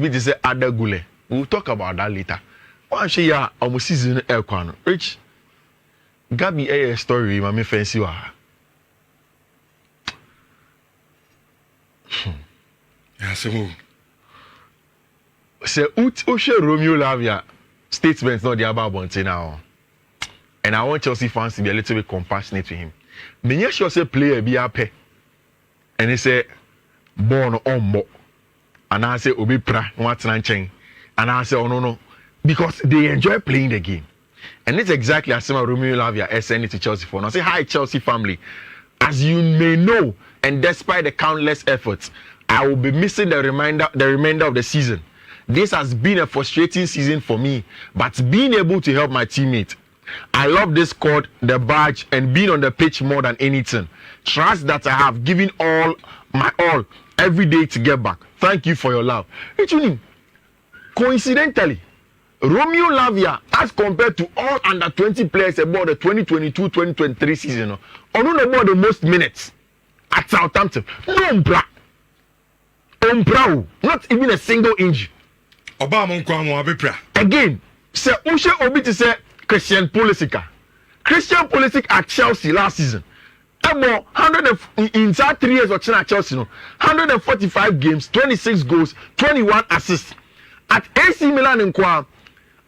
We just say Adagule. We'll talk about that later. One share ya almost season aircon. Rich Gabi a story, my fancy wa. Yeah, so say Ushe Romeo Lavia statements not the about Bonte now. And I want Chelsea fans to be a little bit compassionate to him. Many sure say player be a pay. And he say born on mo. And I say Obi pra what's chain. And I say oh no. Because they enjoy playing the game. And it's exactly as Romeo Lavia sent it to Chelsea for. Now say hi Chelsea family. As you may know, and despite the countless efforts, I will be missing the remainder of the season. This has been a frustrating season for me, but being able to help my teammates. I love this squad, the badge, and being on the pitch more than anything. Trust that I have given all my all every day to get back. Thank you for your love. Coincidentally, Romeo Lavia, as compared to all under 20 players about the 2022-2023 season, on about the most minutes at Southampton. No Umbra, not even a single injury. Again, say Ushe Obi to say Christian Pulisic at Chelsea last season. About 100 in 3 years of at Chelsea, 145 games, 26 goals, 21 assists. At AC Milan in Kwa,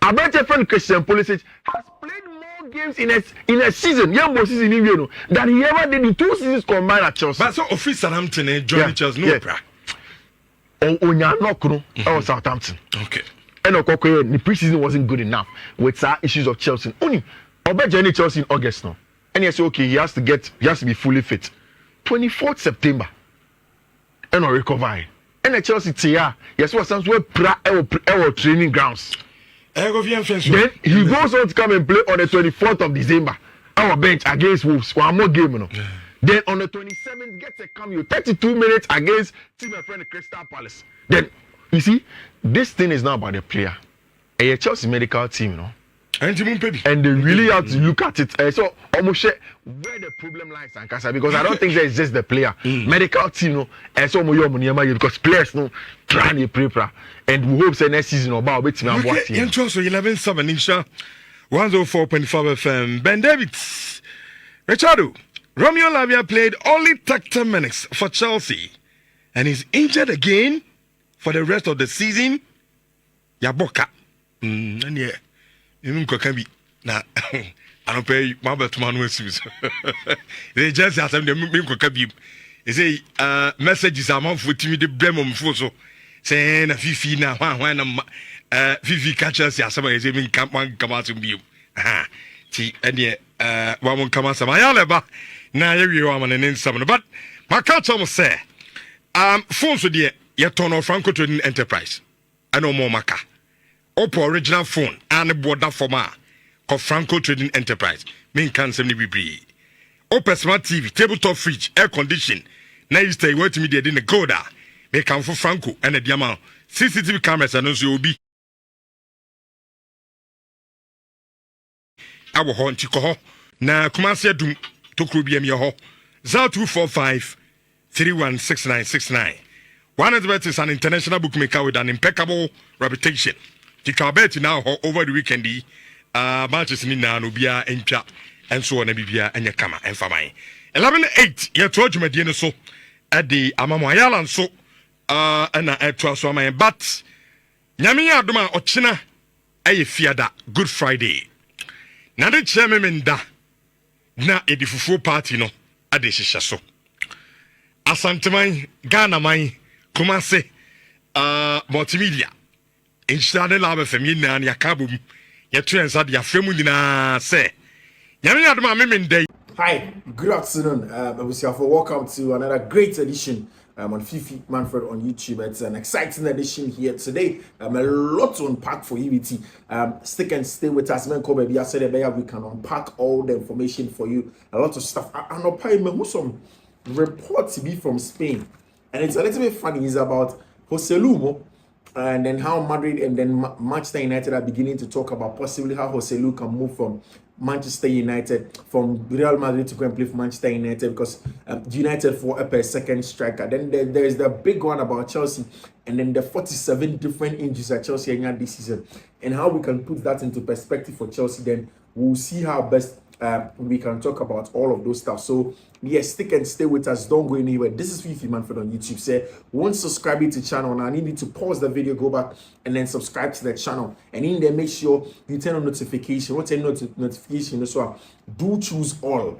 our better friend Christian Pulisic has played more games in a season, than he ever did in 2 seasons combined at Chelsea. But so official Southampton joined Chelsea, no bra. Oh, Southampton. Okay. And the preseason wasn't good enough with issues of Chelsea. Only journey Chelsea in August now. And he said, okay, he has to be fully fit. 24th September. And I'll recover. And the Chelsea tia, yes, was some our training grounds. Then he goes on to come and play on the 24th of December. Our bench against Wolves. One more game, you know. Yeah. Then on the 27th, gets a cameo, 32 minutes against team and friend Crystal Palace. Then you see, this thing is not about the player. A Chelsea medical team, you know. And they really have to look at it. So almost where the problem lies, because I don't think that it's just the player. Medical team, you know, and so because players know trying to prepare. And we hope the next season about it. Okay, intro so 11-7 Insha 104.5 FM. Ben Davies, Richardo, Romeo Lavia played only 30 minutes for Chelsea and is injured again for the rest of the season. Yaboka. And yeah. You can be now. I don't pay my bet to Manuel Suits. They just ask them to be. They say, messages are for Timmy the Bremen Foso saying a Fifi now, when Fifi catches ya, somebody is even come out to you. Aha, and yeah, one come out some Ayaleba. Now you are on an instant. But my catch almost say, phones with the Yatono Franco Trading Enterprise. I know more Maka. Oppo original phone and border format called Franco Trading Enterprise. Main cancer ni bibri. Oppo smart TV, tabletop fridge, air condition. Now you stay wait to me there in the Goda. Make come for Franco and the diamond. CCTV cameras and also be. Our home Chico. Na Kumasi Dum to Krubiam Yoho. 0245 316969. One of the best is an international bookmaker with an impeccable reputation. Tikabet now over the weekend, matches in Nubia and Chat, and so on, and Bibia and Yakama and Famine. 11-8, you told you, Medina, so at the Amamoyal and so, and I trust my but Yamia Duma Ochina, I fear that Good Friday. Now the chairman da na edifufu party no adeshisha so. Asantemai, Ghana mai, Kumase, multimedia. Instead of lava family and Yakabum, your trends at your family na say. Yami day. Hi, good afternoon. Welcome to another great edition on Fiifi-Manfred on YouTube. It's an exciting edition here today. A lot to unpack for EBT. Stick and stay with us. Man, baby, I said we can unpack all the information for you. A lot of stuff. And I'll pay me some report to be from Spain, and it's a little bit funny. It's about Joselu. And then how Madrid and then Manchester United are beginning to talk about possibly how Joselu can move from Manchester United, from Real Madrid to go and play for Manchester United, because United for a second striker. Then there's the big one about Chelsea, and then the 47 different injuries that Chelsea had this season, and how we can put that into perspective for Chelsea. Then we'll see how best we can talk about all of those stuff. So yes, stick and stay with us. Don't go anywhere. This is Fiifi-Manfred on YouTube. Say, once subscribe to the channel, now I need you to pause the video, go back, and then subscribe to the channel. And in there, make sure you turn on notification. What turn on notification? So do choose all,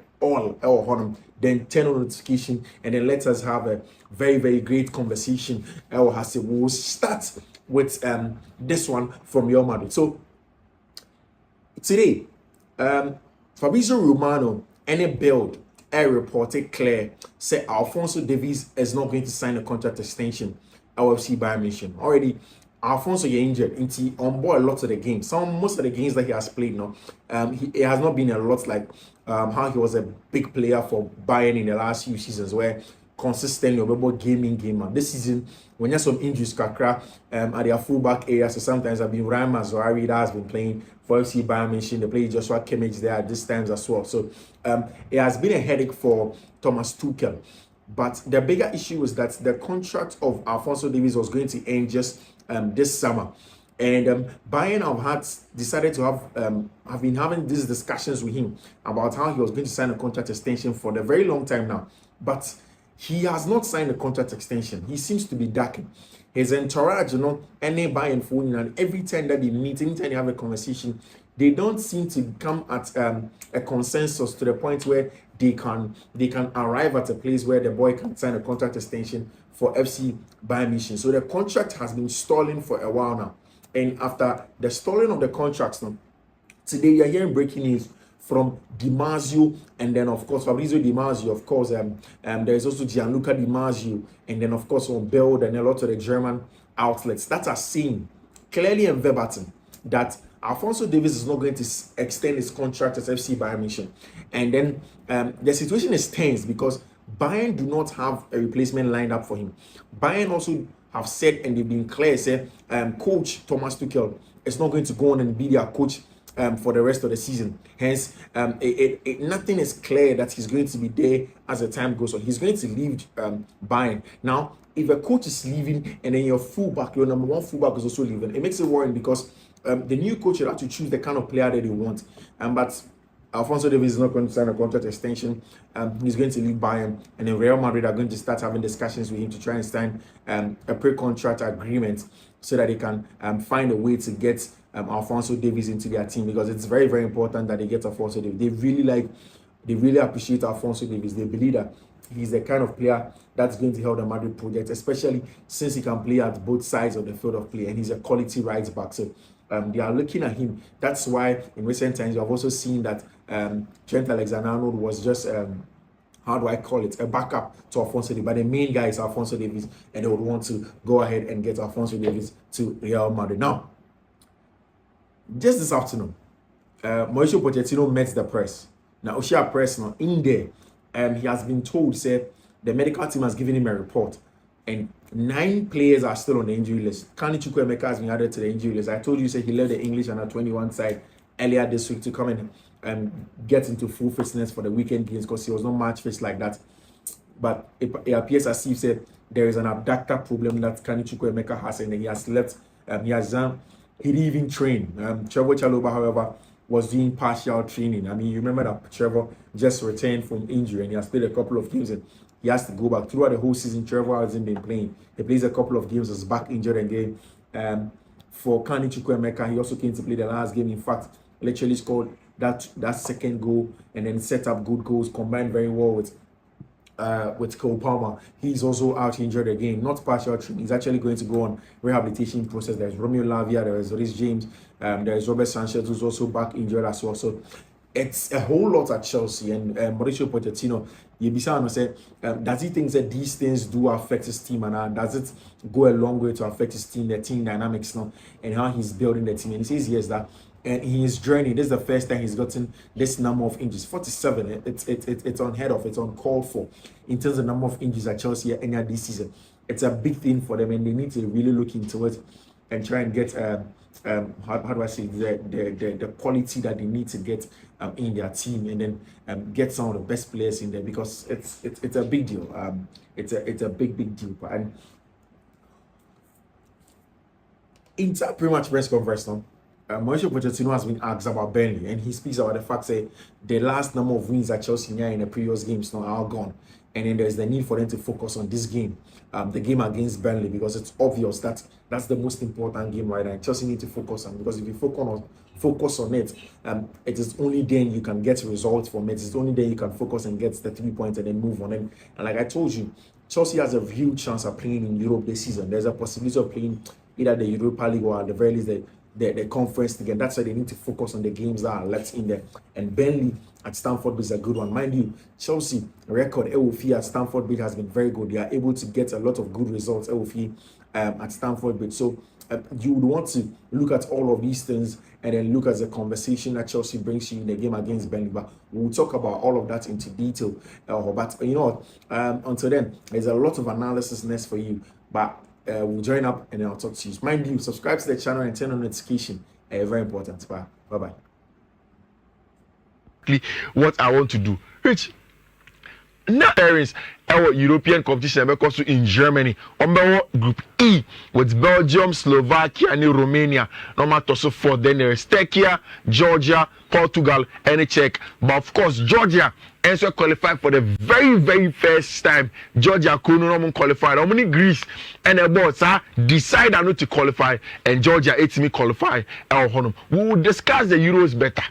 then turn on notification, and then let us have a very, very great conversation. We'll start with this one from Real Madrid. So today, Fabrizio Romano and a build reported clear say Alphonso Davies is not going to sign a contract extension. LFC Bayern Munich already. Alphonso is injured, and on board a lot of the games. Most of the games that he has played now, he has not been a lot like how he was a big player for Bayern in the last few seasons, where consistently about game out. This season, when you have some injuries, kakra at their fullback area, so sometimes I've been Ryan Mazraoui that has been playing for FC Bayern Munich. They play Joshua Kimmich there at this times as well. So it has been a headache for Thomas Tuchel. But the bigger issue is that the contract of Alphonso Davies was going to end just this summer. And Bayern decided to have been having these discussions with him about how he was going to sign a contract extension for a very long time now. But he has not signed a contract extension. He seems to be ducking. His entourage, any Bayern phone, and every time that they meet, anytime they have a conversation, they don't seem to come at a consensus to the point where they can arrive at a place where the boy can sign a contract extension for FC Bayern Munich. So the contract has been stalling for a while now. And after the stalling of the contracts now, today you are hearing breaking news from Di Marzio, and then of course Fabrizio Di Marzio, of course there is also Gianluca Di Marzio, and then of course on Bild and a lot of the German outlets that are saying clearly and verbatim that Alphonso Davies is not going to extend his contract at FC Bayern Munich. And then the situation is tense because Bayern do not have a replacement lined up for him. Bayern also have said, and they've been clear, say coach Thomas Tuchel is not going to go on and be their coach for the rest of the season. Hence, nothing is clear that he's going to be there as the time goes on. He's going to leave Bayern. Now, if a coach is leaving and then your number one fullback is also leaving, it makes it worrying because the new coach will have to choose the kind of player that they want. But Alphonso Davies is not going to sign a contract extension. He's going to leave Bayern, and then Real Madrid are going to start having discussions with him to try and sign a pre-contract agreement so that they can find a way to get Alphonso Davies into their team, because it's very, very important that they get Alphonso Davies. They really appreciate Alphonso Davies. They believe that he's the kind of player that's going to help the Madrid project, especially since he can play at both sides of the field of play, and he's a quality right back. So they are looking at him. That's why in recent times you have also seen that Trent Alexander-Arnold was just how do I call it, a backup to Alphonso Davies, but the main guy is Alphonso Davies, and they would want to go ahead and get Alphonso Davies to Real Madrid. Now, just this afternoon, Mauricio Pochettino met the press. Now, Oshia Press now in there, he has been told, say, the medical team has given him a report, and 9 players are still on the injury list. Kani Chukwuemeka has been added to the injury list. I told you, say, he left the English under 21 side earlier this week to come in and get into full fitness for the weekend games because he was not match fit like that. But it appears as if said there is an abductor problem that Kani Chukwuemeka has, and he has left. He didn't even train. Trevor Chalobah, however, was doing partial training. I mean, you remember that Trevor just returned from injury and he has played a couple of games and he has to go back. Throughout the whole season, Trevor hasn't been playing. He plays a couple of games, was back injured again. For Kani Chukwuemeka, he also came to play the last game. In fact, literally scored that second goal and then set up good goals, combined very well with Cole Palmer. He's also out injured again, not partial training. He's actually going to go on rehabilitation process. There's Romeo Lavia, there is Rhys James, there is Robert Sanchez, who's also back injured as well. So it's a whole lot at Chelsea, and Mauricio Pochettino, Yebisa said, does he think that these things do affect his team, and does it go a long way to affect his team, the team dynamics now, and how he's building the team? And he says yes, that and in his journey, this is the first time he's gotten this number of injuries, 47. It's unheard of, it's uncalled for in terms of number of injuries at Chelsea any this season. It's a big thing for them, and they need to really look into it and try and get how do I say the quality that they need to get in their team, and then get some of the best players in there, because it's a big deal. It's a big deal. And Inter pretty much press conference now. Mauricio Pochettino has been asked about Burnley, and he speaks about the fact that the last number of wins that Chelsea had in the previous games now are gone, and then there's the need for them to focus on this game, the game against Burnley, because it's obvious that that's the most important game right now. Chelsea need to focus on, because if you focus on it, it is only then you can get results from it. It's only then you can focus and get the 3 points and then move on. And like I told you, Chelsea has a huge chance of playing in Europe this season. There's a possibility of playing either the Europa League or at the very least the conference again. That's why they need to focus on the games that are left in there. And Burnley at Stamford Bridge is a good one. Mind you, Chelsea record EOFI at Stamford Bridge has been very good. They are able to get a lot of good results, EOFI, at Stamford Bridge. So you would want to look at all of these things and then look at the conversation that Chelsea brings you in the game against Burnley. But we'll talk about all of that into detail. But you know, until then, there's a lot of analysis next for you. But we'll join up and then I'll talk to you. Mind you, subscribe to the channel and turn on notification. Very important. Bye-bye. What I want to do, Rich, now areas our European competition because in Germany on Group E with Belgium, Slovakia, and Romania. No matter so for then there is Czechia, Georgia, Portugal, and Czech. But of course, Georgia also qualified for the very first time. Georgia couldn't qualify. Only Greece and the boys decide not to qualify, and Georgia me qualify. We will discuss the Euros better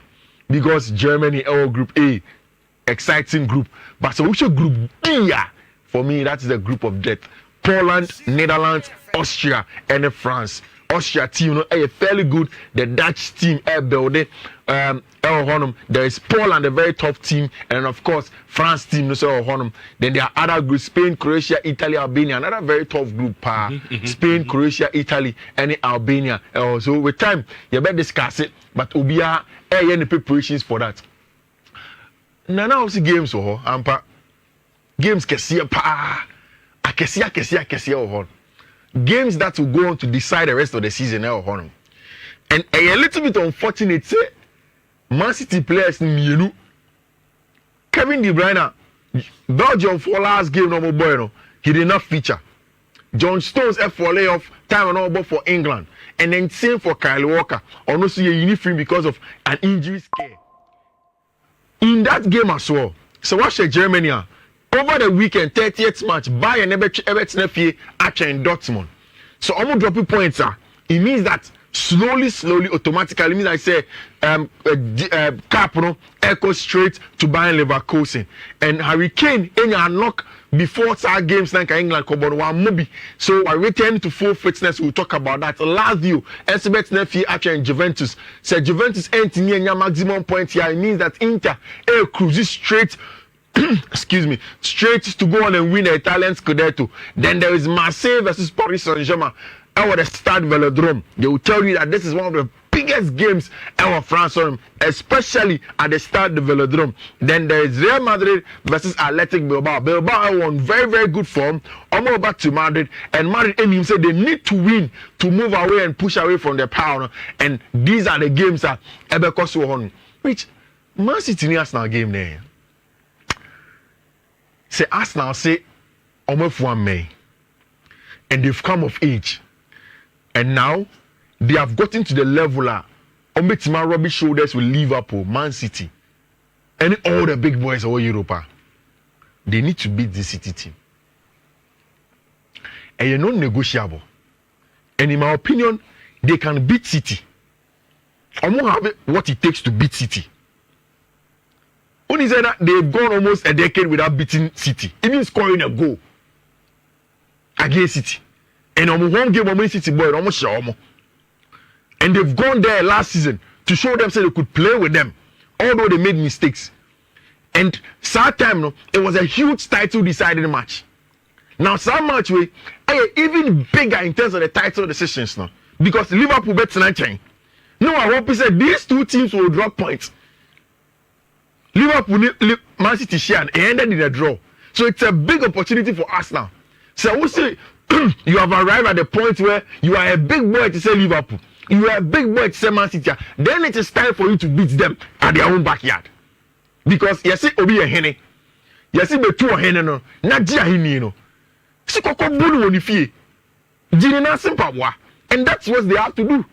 because Germany our Group A. Exciting group, but so which group D? For me, that's the group of death. Poland, Netherlands, Austria, and France. Austria team, you know, fairly good. The Dutch team, building. There is Poland, a very tough team, and of course France team, so then there are other groups: Spain, Croatia, Italy, Albania. Another very tough group. Spain, Croatia, Italy, and Albania. So with time, you better discuss it. But we are any preparations for that. Now see games ampa games kesiya pa kesiya games that will go on to decide the rest of the season and a little bit unfortunate say Man City players ni Kevin De Bruyne Belgium for last game no boy no he did not feature. John Stones for layoff time and all for England, and then same for Kyle Walker or no see a uniform because of an injury scare. In that game as well, so watch Germany over the weekend 30th match Bayern Everton actually in Dortmund. So almost dropping points it means that slowly automatically means I say cap echo straight to Bayern Leverkusen, and Harry Kane in a knock before our games like England covered one movie. So I return to full fitness. We'll talk about that. Lazio, Elizabeth Nefi actually in Juventus. So Juventus ain't near maximum point here. It means that Inter cruises straight excuse me, straight to go on and win the Italian Scudetto. Then there is Marseille versus Paris Saint-Germain. Our the Stade Velodrome. They will tell you that this is one of the biggest games ever France, especially at the Stade Velodrome. Then there is Real Madrid versus Athletic Bilbao. Bilbao won very good form. Almost back to Madrid, and Madrid aiming said they need to win to move away and push away from the power. And these are the games that Ebekosu won. Which Man City Arsenal game there. Say Arsenal say almost 1 May, and they've come of age. And now they have gotten to the level Ombetima rubbish shoulders with Liverpool, Man City, and all the big boys over Europa. They need to beat the City team. And you're not negotiable. And in my opinion, they can beat City. I won't have what it takes to beat City. Only said that they've gone almost a decade without beating City, even scoring a goal against City. And on one game, Man City boy, almost show. And they've gone there last season to show them so they could play with them, although they made mistakes. And sad time, it was a huge title deciding match. Now, some match way even bigger in terms of the title decisions now, because Liverpool bet tonight. No, I hope he said these two teams will drop points. Liverpool, Man City share and it ended in a draw. So it's a big opportunity for us now. So I would say you have arrived at the point where you are a big boy to say Liverpool. You are a big boy to say Man City. Then it is time for you to beat them at their own backyard. Because you see Obi a hene. You see Betu a hene no. Na dia hene no. Si koko bulu woni fie. Jini na simpa. And that's what they have to do.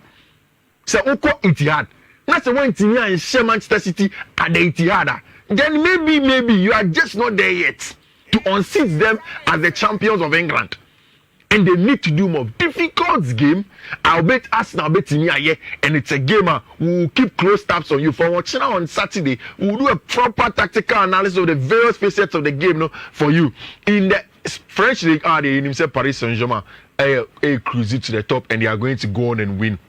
So Oko Etihad. That's the one thing and share Manchester City at the Etihad. Then maybe you are just not there yet to unseat them as the champions of England. And they need to do more difficult game. I'll bet Arsenal bet in here, and it's a game. We'll keep close tabs on you for watching on Saturday. We'll do a proper tactical analysis of the various facets of the game, no, for you. In the French League, they in himself Paris Saint-Germain, cruise to the top, and they are going to go on and win.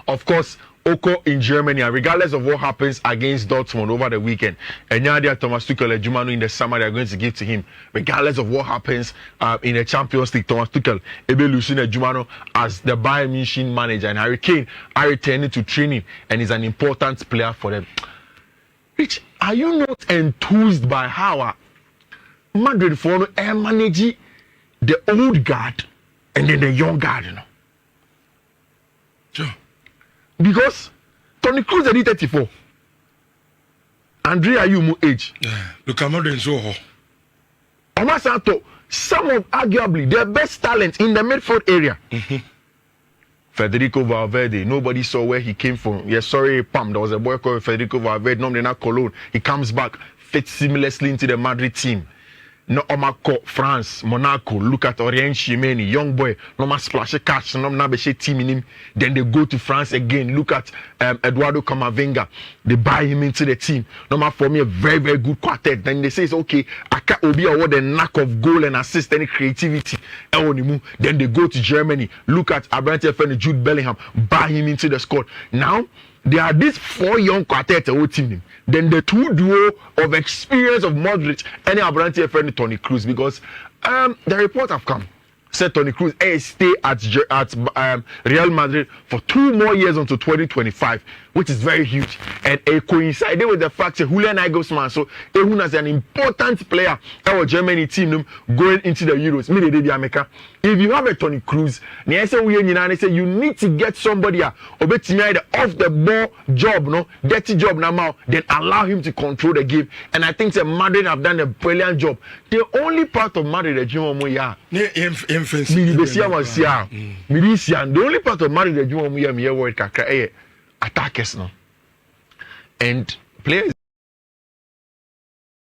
Of course, Oko in Germany, regardless of what happens against Dortmund over the weekend, and now Thomas Tuchel Jumano in the summer they are going to give to him, regardless of what happens in the Champions League. Thomas Tuchel Ebe Lucien Jumano as the Bayern Munich manager, and Harry Kane are returning to training and is an important player for them. Rich, are you not enthused by how Madrid for manage the old guard and then the young guard, you know? Sure. Because Toni Kroos is 34. Andrea Yumu age. Look, I'm not doing so hot. Omasanto, some of arguably the best talent in the midfield area. Federico Valverde, nobody saw where he came from. Yes, sorry, Pam, there was a boy called Federico Valverde, normally not Cologne. He comes back, fits seamlessly into the Madrid team. No Omako, France, Monaco, look at Orient Chimeni, young boy, no ma splash cash, no na beshe team in him. Then they go to France again. Look at Eduardo Camavinga. They buy him into the team. No ma for me a very, very good quartet. Then they say it's okay, I can't be award the knack of goal and assist any creativity. Then they go to Germany. Look at Abrante friend Jude Bellingham, buy him into the squad. Now there are these 4 young quartets whole team. Then the 2 duo of experience of Modric and Abrante friend Toni Kroos, because the report have come. Said Toni Kroos stay at Real Madrid for 2 more years until 2025, which is very huge, and coincided with the fact that Julian Nagelsmann, so Ehun as an important player, our Germany team going into the Euros. If you have a Toni Kroos, you need to get somebody the off the ball job, no dirty job now, then allow him to control the game. And I think that Madrid have done a brilliant job. The only part of Madrid that you want the only part of Madrid that you want me world attackers, no, and players.